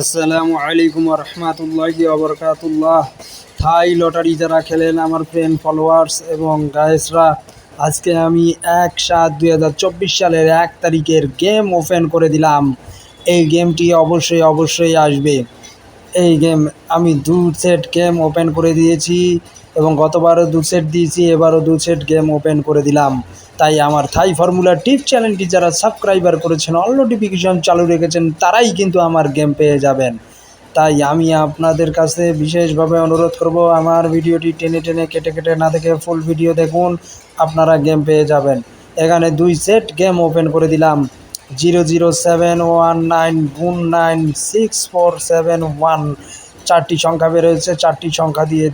আসসালামু আলাইকুম রহমতুল্লাহি ওবরকাতুল্লাহ। থাই লটারি যারা খেলেন আমার ফ্রেন্ড ফলোয়ার্স এবং গায়েসরা, আজকে আমি 1/7/2024 সালের 1 তারিখের গেম ওপেন করে দিলাম। এই গেমটি অবশ্যই আসবে। এই গেম আমি 2 সেট গেম ওপেন করে দিয়েছি এবং গতবারও 2 সেট দিয়েছি, এবারও 2 সেট গেম ওপেন করে দিলাম। তাই আমার থাই ফর্মুলা টিপ চ্যানেলটি যারা সাবস্ক্রাইবার করেছেন, অল নোটিফিকেশন চালু রেখেছেন, তারাই কিন্তু আমার গেম পেয়ে যাবেন। তাই আমি আপনাদের কাছে বিশেষভাবে অনুরোধ করব, আমার ভিডিওটি টেনে কেটে না দেখে ফুল ভিডিও দেখুন, আপনারা গেম পেয়ে যাবেন। এখানে 2 সেট গেম ওপেন করে দিলাম। 007199647 চারটি সংখ্যা বেরোয়েছে। চারটি সংখ্যা দিয়ে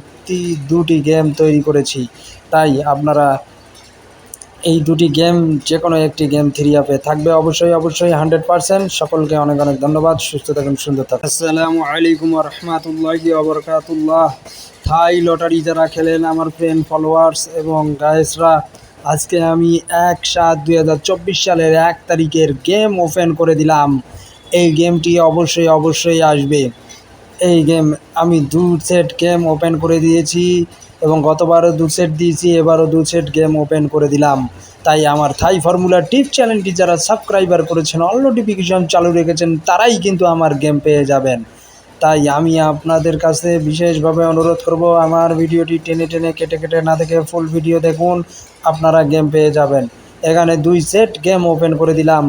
2টি গেম তৈরি করেছি। তাই আপনারা এই 2টি গেম যে কোনো একটি গেম 3 আপে থাকবে অবশ্যই 100%। সকলকে অনেক ধন্যবাদ। সুস্থ থাকুন, সুন্দর থাকুন। আসসালামু আলাইকুম রহমতুল্লাহি ওবরকাতুল্লাহ। থাই লটারি যারা খেলেন আমার ফ্রেন্ড ফলোয়ার্স এবং গায়েসরা, আজকে আমি 1/7/2024 সালের 1 তারিখের গেম ওপেন করে দিলাম। এই গেমটি অবশ্যই আসবে। এই গেম আমি 2 সেট গেম ওপেন করে দিয়েছি এবং গতবারও 2 সেট দিয়েছি, এবারও 2 সেট গেম ওপেন করে দিলাম। তাই আমার থাই ফর্মুলা টিপ চ্যানেলটি যারা সাবস্ক্রাইবার করেছেন, অল নোটিফিকেশন চালু রেখেছেন, তারাই কিন্তু আমার গেম পেয়ে যাবেন। তাই আমি আপনাদের কাছে বিশেষভাবে অনুরোধ করব, আমার ভিডিওটি টেনে কেটে না দেখে ফুল ভিডিও দেখুন, আপনারা গেম পেয়ে যাবেন। এখানে 2 সেট গেম ওপেন করে দিলাম।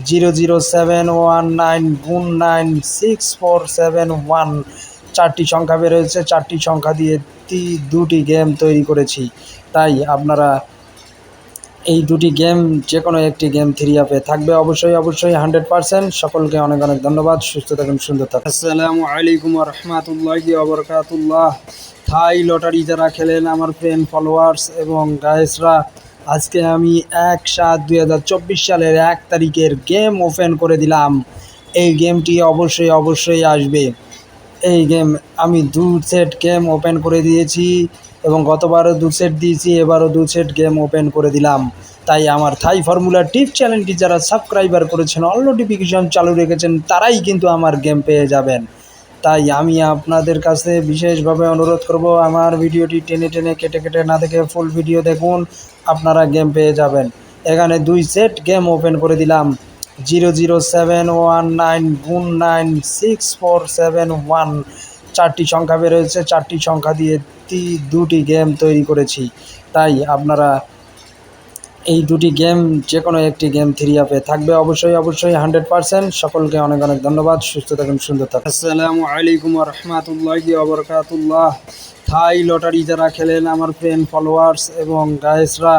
007199647 চারটি সংখ্যা বেরোয়েছে। চারটি সংখ্যা দিয়ে 2টি গেম তৈরি করেছি। তাই আপনারা এই 2টি গেম যে কোনো একটি গেম 3 আপে থাকবে অবশ্যই 100%। সকলকে অনেক ধন্যবাদ। সুস্থ থাকুন, সুন্দর থাকুন। আসসালামু আলাইকুম রহমতুল্লাহি ওবরকাতুল্লাহ। থাই লটারি যারা খেলেন আমার ফ্রেন্ড ফলোয়ার্স এবং গায়েসরা, আজকে আমি 1/7/2024 সালের 1 তারিখের গেম ওপেন করে দিলাম। এই গেমটি অবশ্যই আসবে। এই গেম আমি 2 সেট গেম ওপেন করে দিয়েছি এবং গতবারও 2 সেট দিয়েছি, এবারও 2 সেট গেম ওপেন করে দিলাম। তাই আমার থাই ফর্মুলা টিপ চ্যানেলটি যারা সাবস্ক্রাইবার করেছেন, অল নোটিফিকেশন চালু রেখেছেন, তারাই কিন্তু আমার গেম পেয়ে যাবেন। তাই আমি আপনাদের কাছে বিশেষভাবে অনুরোধ করব, আমার ভিডিওটি টেনে কেটে না দেখে ফুল ভিডিও দেখুন, আপনারা গেম পেয়ে যাবেন। এখানে 2 সেট গেম ওপেন করে দিলাম। 007199647 চারটি সংখ্যা বেরোয়েছে। চারটি সংখ্যা দিয়ে 2টি গেম তৈরি করেছি। তাই আপনারা এই 2টি গেম যে কোনো একটি গেম 3 আপে থাকবে অবশ্যই 100%। সকলকে অনেক ধন্যবাদ। সুস্থ থাকুন, সুন্দর থাকুন। আসসালামু আলাইকুম রহমতুল্লাহি ওবরকাতুল্লাহ। থাই লটারি যারা খেলেন আমার ফ্রেন্ড ফলোয়ার্স এবং গায়েসরা,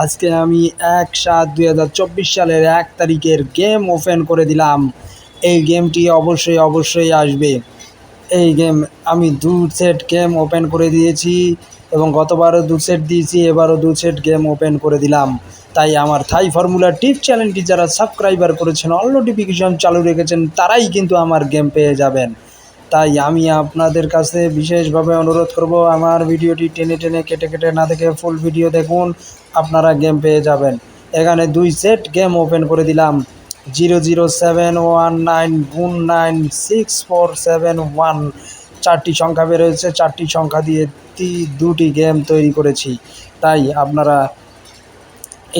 আজকে আমি 1/7/2024 সালের 1 তারিখের গেম ওপেন করে দিলাম। এই গেমটি অবশ্যই আসবে। এই গেম আমি 2 সেট গেম ওপেন করে দিয়েছি এবং গতবারও 2 সেট দিয়েছি, এবারও 2 সেট গেম ওপেন করে দিলাম। তাই আমার থাই ফর্মুলা টিপ চ্যানেলটি যারা সাবস্ক্রাইবার করেছেন, অল নোটিফিকেশন চালু রেখেছেন, তারাই কিন্তু আমার গেম পেয়ে যাবেন। তাই আমি আপনাদের কাছে বিশেষভাবে অনুরোধ করব, আমার ভিডিওটি টেনে কেটে না দেখে ফুল ভিডিও দেখুন, আপনারা গেম পেয়ে যাবেন। এখানে 2 সেট গেম ওপেন করে দিলাম। 007199647 চারটি সংখ্যা বেরোয়েছে। চারটি সংখ্যা দিয়ে 2টি গেম তৈরি করেছি। তাই আপনারা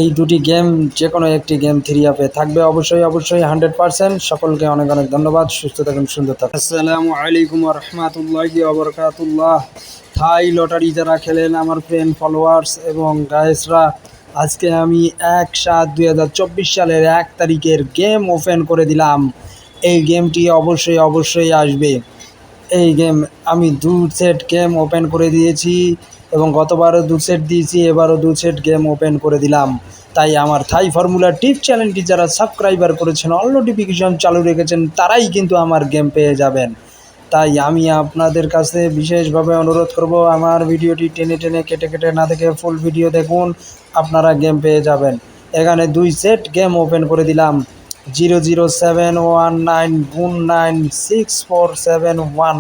এই 2টি গেম যে কোনো একটি গেম 3 আপে থাকবে অবশ্যই 100%। সকলকে অনেক ধন্যবাদ। সুস্থ থাকুন, সুন্দর থাকুন। আসসালামু আলাইকুম রহমতুল্লাহি ওবরকাতুল্লাহ। থাই লটারি যারা খেলেন আমার ফ্রেন্ড ফলোয়ার্স এবং গায়েসরা, আজকে আমি 1/7/2024 সালের 1 তারিখের গেম ওপেন করে দিলাম। এই গেমটি অবশ্যই আসবে। এই গেম আমি 2 সেট গেম ওপেন করে দিয়েছি এবং গতবারও 2 সেট দিয়েছি, এবারও 2 সেট গেম ওপেন করে দিলাম। তাই আমার থাই ফর্মুলা টিপ চ্যানেলটি যারা সাবস্ক্রাইবার করেছেন, অল নোটিফিকেশন চালু রেখেছেন, তারাই কিন্তু আমার গেম পেয়ে যাবেন। তাই আমি আপনাদের কাছে বিশেষভাবে অনুরোধ করব, আমার ভিডিওটি টেনে কেটে না দেখে ফুল ভিডিও দেখুন, আপনারা গেম পেয়ে যাবেন। এখানে 2 সেট গেম ওপেন করে দিলাম। 007199647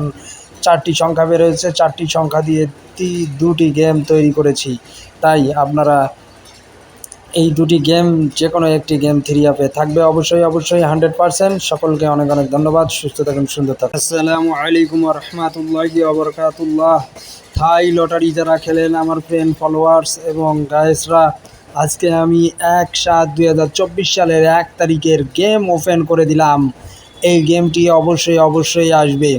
চারটি সংখ্যা বেরোয়েছে। চারটি সংখ্যা দিয়ে 2টি গেম তৈরি করেছি। তাই আপনারা এই দুটি গেম যে কোনো একটি গেম থ্রি আপে থাকবে অবশ্যই 100%। সকলকে অনেক অনেক ধন্যবাদ। সুস্থ থাকুন, সুন্দর থাকুন। আসসালামু আলাইকুম রহমতুল্লাহি ওবরকাতুল্লাহ। থাই লটারি যারা খেলেন আমার ফ্রেন্ড ফলোয়ার্স এবং গায়েসরা, আজকে আমি 1/7/2024 সালের 1 তারিখের গেম ওপেন করে দিলাম। এই গেমটি অবশ্যই আসবে।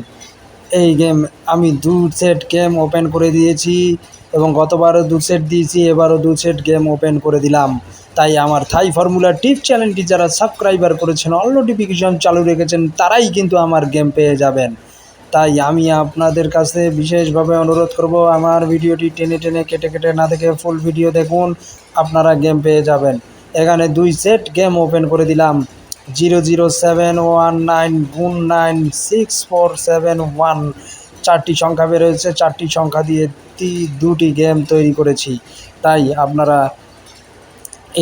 এই গেম আমি 2 সেট গেম ওপেন করে দিয়েছি এবং গতবারও 2 সেট দিয়েছি, এবারও 2 সেট গেম ওপেন করে দিলাম। তাই আমার থাই ফর্মুলা টিপ চ্যানেলটি যারা সাবস্ক্রাইবার করেছেন, অল নোটিফিকেশন চালু রেখেছেন, তারাই কিন্তু আমার গেম পেয়ে যাবেন। তাই আমি আপনাদের কাছে বিশেষভাবে অনুরোধ করব, আমার ভিডিওটি টেনে টেনে কেটে কেটে না দেখে ফুল ভিডিও দেখুন, আপনারা গেম পেয়ে যাবেন। এখানে 2 সেট গেম ওপেন করে দিলাম। 007199647 চারটি সংখ্যা বেরোয়েছে। চারটি সংখ্যা দিয়ে দুটি গেম তৈরি করেছি। তাই আপনারা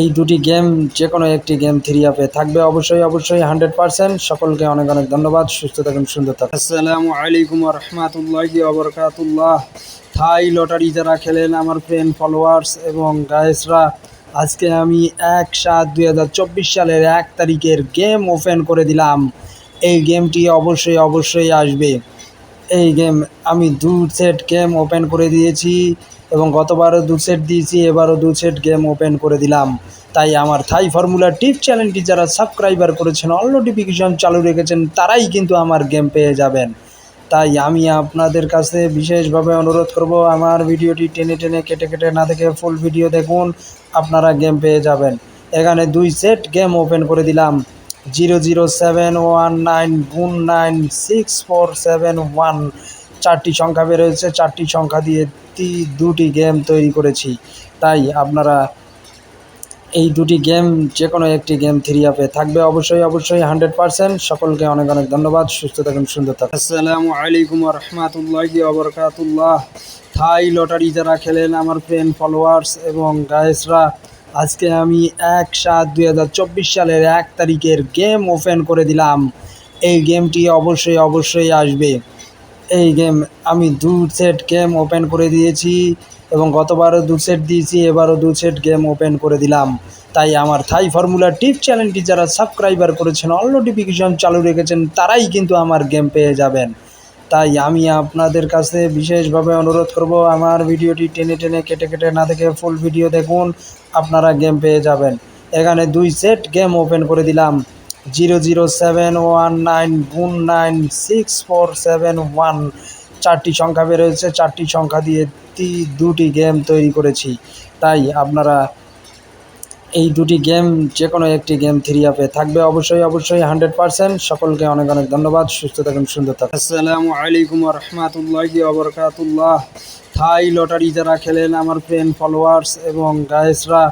এই দুটি গেম যে কোনো একটি গেম থ্রি আপে থাকবে অবশ্যই 100%। সকলকে অনেক অনেক ধন্যবাদ। সুস্থ থাকুন, সুন্দর থাকুন। আসসালামু আলাইকুম রহমতুল্লাহি ওবরকাতুল্লাহ। থাই লটারি যারা খেলেন আমার ফ্রেন্ড ফলোয়ার্স এবং গায়েসরা, আজকে আমি 1/7/2024 সালের 1 তারিখের গেম ওপেন করে দিলাম। এই গেমটি অবশ্যই আসবে। এই গেম আমি 2 সেট গেম ওপেন করে দিয়েছি এবং গতবারও 2 সেট দিয়েছি, এবারও 2 সেট গেম ওপেন করে দিলাম। তাই আমার থাই ফর্মুলা টিপ চ্যানেলটি যারা সাবস্ক্রাইবার করেছেন, অল নোটিফিকেশন চালু রেখেছেন, তারাই কিন্তু আমার গেম পেয়ে যাবেন। তাই আমি আপনাদের কাছে বিশেষভাবে অনুরোধ করব, আমার ভিডিওটি টেনে টেনে কেটে কেটে না দেখে ফুল ভিডিও দেখুন, আপনারা গেম পেয়ে যাবেন। এখানে 2 সেট গেম ওপেন করে দিলাম। 007199647 চারটি সংখ্যা বেরোয়েছে। চারটি সংখ্যা দিয়ে দুটি গেম তৈরি করেছি। তাই আপনারা এই দুটি গেম যে কোনো একটি গেম থ্রি আপে থাকবে অবশ্যই 100%। সকলকে অনেক অনেক ধন্যবাদ। সুস্থ থাকুন, সুন্দর থাকুন। আসসালামু আলাইকুম রহমতুল্লাহি ওবরকাতুল্লাহ। থাই লটারি যারা খেলেন আমার ফ্রেন্ড ফলোয়ার্স এবং গায়েসরা, আজকে আমি 1/7/2024 সালের 1 তারিখের গেম ওপেন করে দিলাম। এই গেমটি অবশ্যই আসবে। এই গেম আমি 2 সেট গেম ওপেন করে দিয়েছি এবং গতবারও 2 সেট দিয়েছি, এবারও 2 সেট গেম ওপেন করে দিলাম। তাই আমার থাই ফর্মুলা টিপ চ্যানেলটি যারা সাবস্ক্রাইবার করেছেন, অল নোটিফিকেশন চালু রেখেছেন, তারাই কিন্তু আমার গেম পেয়ে যাবেন। তাই আমি আপনাদের কাছে বিশেষভাবে অনুরোধ করব, আমার ভিডিওটি টেনে টেনে কেটে কেটে না দেখে ফুল ভিডিও দেখুন, আপনারা গেম পেয়ে যাবেন। এখানে 2 সেট গেম ওপেন করে দিলাম। 007199647 চারটি সংখ্যা বেরোয়েছে। চারটি সংখ্যা দিয়ে দুটি গেম তৈরি করেছি। তাই আপনারা এই দুটি গেম যে কোনো একটি গেম থ্রি আপে থাকবে অবশ্যই 100%। সকলকে অনেক অনেক ধন্যবাদ। সুস্থ থাকুন, সুন্দর থাকুন। আসসালামু আলাইকুম রহমতুল্লাহি ওবরকাতুল্লাহ। থাই লটারি যারা খেলেন আমার ফ্রেন্ড ফলোয়ার্স এবং গায়েসরা,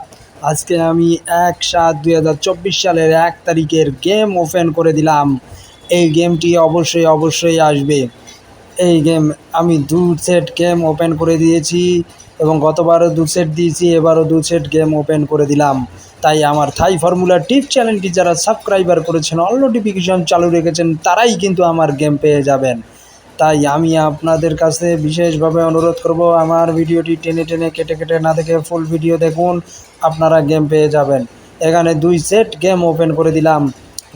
আজকে আমি 1/7/2024 সালের 1 তারিখের গেম ওপেন করে দিলাম। এই গেমটি অবশ্যই আসবে। এই গেম আমি 2 সেট গেম ওপেন করে দিয়েছি এবং গতবারও 2 সেট দিয়েছি, এবারও 2 সেট গেম ওপেন করে দিলাম। তাই আমার থাই ফর্মুলা টিপ চ্যানেলটি যারা সাবস্ক্রাইবার করেছেন, অল নোটিফিকেশন চালু রেখেছেন, তারাই কিন্তু আমার গেম পেয়ে যাবেন। তাই আমি আপনাদের কাছে বিশেষভাবে অনুরোধ করব, আমার ভিডিওটি টেনে টেনে কেটে কেটে না দেখে ফুল ভিডিও দেখুন, আপনারা গেম পেয়ে যাবেন। এখানে 2 সেট গেম ওপেন করে দিলাম।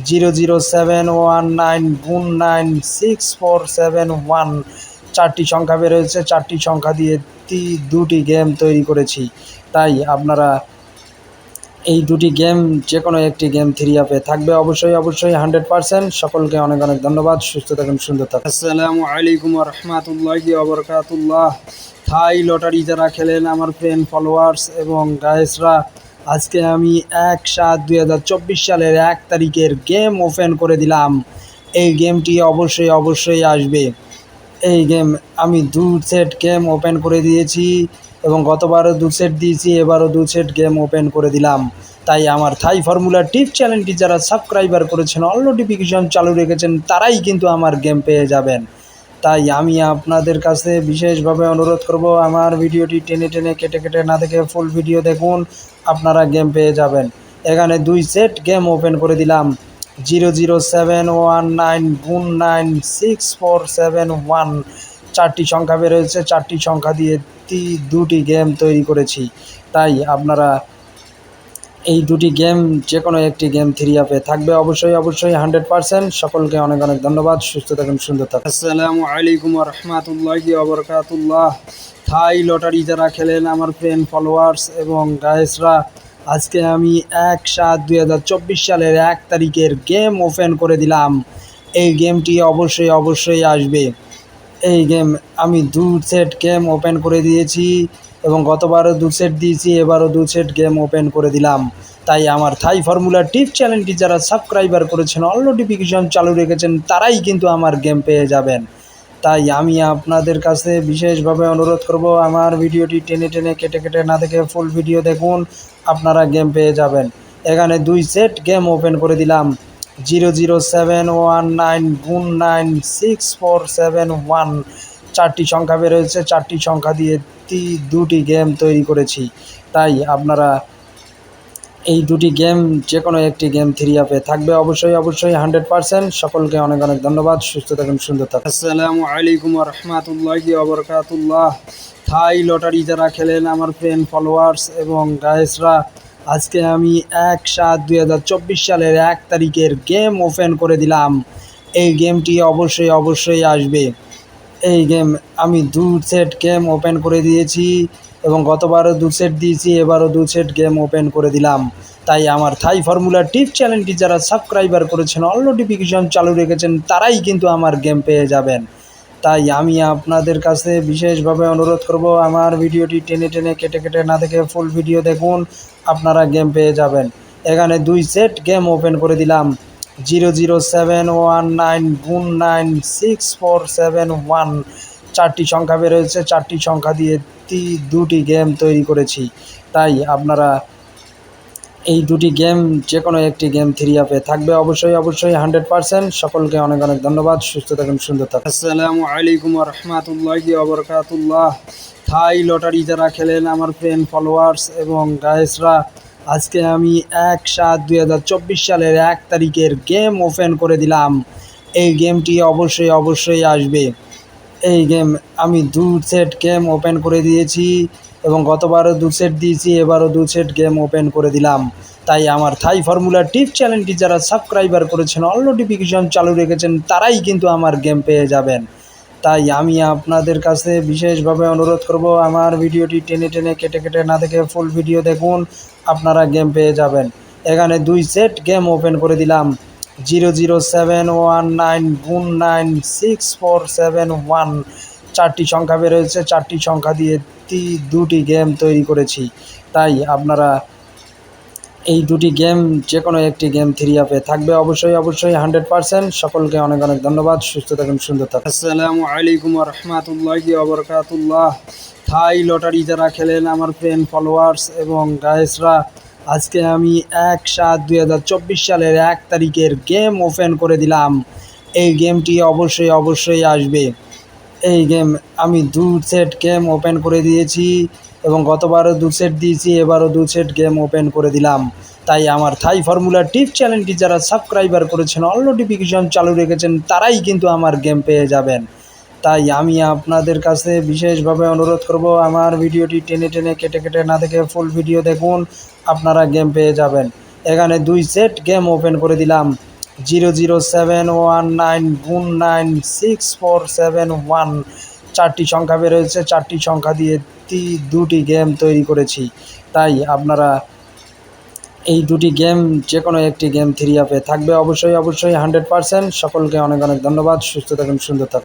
007199647 চারটি সংখ্যা বেরোয়েছে। চারটি সংখ্যা দিয়ে দুটি গেম তৈরি করেছি। তাই আপনারা এই দুটি গেম যে কোনো একটি গেম থ্রি আপে থাকবে অবশ্যই 100%। সকলকে অনেক অনেক ধন্যবাদ। সুস্থ থাকুন, সুন্দর থাকুন। আসসালামু আলাইকুম রহমতুল্লাহি ওবরকাতুল্লাহ। থাই লটারি যারা খেলেন আমার ফ্রেন্ড ফলোয়ার্স এবং গায়েসরা, আজকে আমি 1/7/2024 সালের 1 তারিখের গেম ওপেন করে দিলাম। এই গেমটি অবশ্যই আসবে। এই গেম আমি 2 সেট গেম ওপেন করে দিয়েছি এবং গতবারও 2 সেট দিয়েছি, এবারও 2 সেট গেম ওপেন করে দিলাম। তাই আমার থাই ফর্মুলা টিপ চ্যানেলটি যারা সাবস্ক্রাইবার করেছেন, অল নোটিফিকেশন চালু রেখেছেন, তারাই কিন্তু আমার গেম পেয়ে যাবেন। তাই আমি আপনাদের কাছে বিশেষভাবে অনুরোধ করব, আমার ভিডিওটি টেনে টেনে কেটে কেটে না দেখে ফুল ভিডিও দেখুন, আপনারা গেম পেয়ে যাবেন। এখানে 2 সেট গেম ওপেন করে দিলাম। 007199647 চারটি সংখ্যা বেরোয়েছে। চারটি সংখ্যা দিয়ে দুটি গেম তৈরি করেছি। তাই আপনারা এই দুটি গেম যে কোনো একটি গেম থ্রি আপে থাকবে অবশ্যই 100%। সকলকে অনেক অনেক ধন্যবাদ। সুস্থ থাকুন, সুন্দর থাকুন। আসসালামু আলাইকুম রহমতুল্লাহি ওবরকাতুল্লাহ। থাই লটারি যারা খেলেন আমার ফ্রেন্ড ফলোয়ার্স এবং গায়েসরা, আজকে আমি 1/7/2024 সালের 1 তারিখের গেম ওপেন করে দিলাম। এই গেমটি অবশ্যই আসবে। এই গেম আমি 2 সেট গেম ওপেন করে দিয়েছি এবং গতবারও 2 সেট দিয়েছি, এবারও 2 সেট গেম ওপেন করে দিলাম। তাই আমার থাই ফর্মুলা টিপ চ্যানেলটি যারা সাবস্ক্রাইবার করেছেন, অল নোটিফিকেশন চালু রেখেছেন, তারাই কিন্তু আমার গেম পেয়ে যাবেন। তাই আমি আপনাদের কাছে বিশেষভাবে অনুরোধ করব, আমার ভিডিওটি টেনে কেটে না দেখে ফুল ভিডিও দেখুন, আপনারা গেম পেয়ে যাবেন। এখানে 2 সেট গেম ওপেন করে দিলাম। 007199647 চারটি সংখ্যা বেরোচ্ছে। চারটি সংখ্যা দিয়ে দুটি গেম তৈরি করেছি। তাই আপনারা এই দুটি গেম যে কোনো একটি গেম থ্রি আপে থাকবে অবশ্যই 100%। সকলকে অনেক অনেক ধন্যবাদ। সুস্থ থাকুন, সুন্দর থাকুন। আসসালামু আলাইকুম রহমতুল্লাহি ওবরকাতুল্লাহ। থাই লটারি যারা খেলেন আমার ফ্রেন্ড ফলোয়ার্স এবং গায়েসরা, আজকে আমি 1/7/2024 সালের 1 তারিখের গেম ওপেন করে দিলাম। এই গেমটি অবশ্যই আসবে। এই গেম আমি 2 সেট গেম ওপেন করে দিয়েছি এবং গতবারও 2 সেট দিয়েছি, এবারও 2 সেট গেম ওপেন করে দিলাম। তাই আমার থাই ফর্মুলা টিপ চ্যানেলটি যারা সাবস্ক্রাইবার করেছেন, অল নোটিফিকেশন চালু রেখেছেন, তারাই কিন্তু আমার গেম পেয়ে যাবেন। তাই আমি আপনাদের কাছে বিশেষভাবে অনুরোধ করব, আমার ভিডিওটি টেনে কেটে না দেখে ফুল ভিডিও দেখুন, আপনারা গেম পেয়ে যাবেন। এখানে 2 সেট গেম ওপেন করে দিলাম। 007199647 চারটি সংখ্যা বেরোচ্ছে। চারটি সংখ্যা দিয়ে দুটি গেম তৈরি করেছি। তাই আপনারা এই দুটি গেম যে কোনো একটি গেম থ্রি আপে থাকবে অবশ্যই 100%। সকলকে অনেক অনেক ধন্যবাদ। সুস্থ থাকুন, সুন্দর থাকুন। আসসালামু আলাইকুম রহমতুল্লাহি ওবরকাতুল্লাহ। থাই লটারি যারা খেলেন আমার ফ্রেন্ড ফলোয়ার্স এবং গায়েসরা, আজকে আমি 1/7/2024 সালের 1 তারিখের গেম ওপেন করে দিলাম। এই গেমটি অবশ্যই আসবে। এই গেম আমি 2 সেট গেম ওপেন করে দিয়েছি এবং গতবারও 2 সেট দিয়েছি, এবারও 2 সেট গেম ওপেন করে দিলাম। তাই আমার থাই ফর্মুলা টিপ চ্যানেলটি যারা সাবস্ক্রাইবার করেছেন, অল নোটিফিকেশন চালু রেখেছেন, তারাই কিন্তু আমার গেম পেয়ে যাবেন। তাই আমি আপনাদের কাছে বিশেষভাবে অনুরোধ করব, আমার ভিডিওটি টেনে কেটে না দেখে ফুল ভিডিও দেখুন, আপনারা গেম পেয়ে যাবেন। এখানে 2 সেট গেম ওপেন করে দিলাম। 007199647 চারটি সংখ্যা বেরোচ্ছে। চারটি সংখ্যা দিয়ে দুটি গেম তৈরি করেছি। তাই আপনারা এই দুটি গেম যে কোনো একটি গেম থ্রি আপে থাকবে অবশ্যই 100%। সকলকে অনেক অনেক ধন্যবাদ। সুস্থ থাকুন, সুন্দর থাকুন। আসসালামু আলাইকুম রহমতুল্লাহি ওবরকাতুল্লাহ। থাই লটারি যারা খেলেন আমার ফ্রেন্ড ফলোয়ার্স এবং গায়েসরা, আজকে আমি 1/7/2024 সালের 1 তারিখের গেম ওপেন করে দিলাম। এই গেমটি অবশ্যই আসবে। এই গেম আমি 2 সেট গেম ওপেন করে দিয়েছি এবং গতবারও 2 সেট দিয়েছি, এবারও 2 সেট গেম ওপেন করে দিলাম। তাই আমার থাই ফর্মুলা টিপ চ্যানেলটি যারা সাবস্ক্রাইবার করেছেন, অল নোটিফিকেশন চালু রেখেছেন, তারাই কিন্তু আমার গেম পেয়ে যাবেন। তাই আমি আপনাদের কাছে বিশেষভাবে অনুরোধ করব, আমার ভিডিওটি টেনে কেটে না দেখে ফুল ভিডিও দেখুন, আপনারা গেম পেয়ে যাবেন। এখানে 2 সেট গেম ওপেন করে দিলাম। 007199647 চারটি সংখ্যা বেরোচ্ছে। চারটি সংখ্যা দিয়ে দুটি গেম তৈরি করেছি। তাই আপনারা এই দুটি গেম যে কোনো একটি গেম থ্রি আপে থাকবে অবশ্যই 100%। সকলকে অনেক অনেক ধন্যবাদ। সুস্থ থাকুন, সুন্দর থাকুন।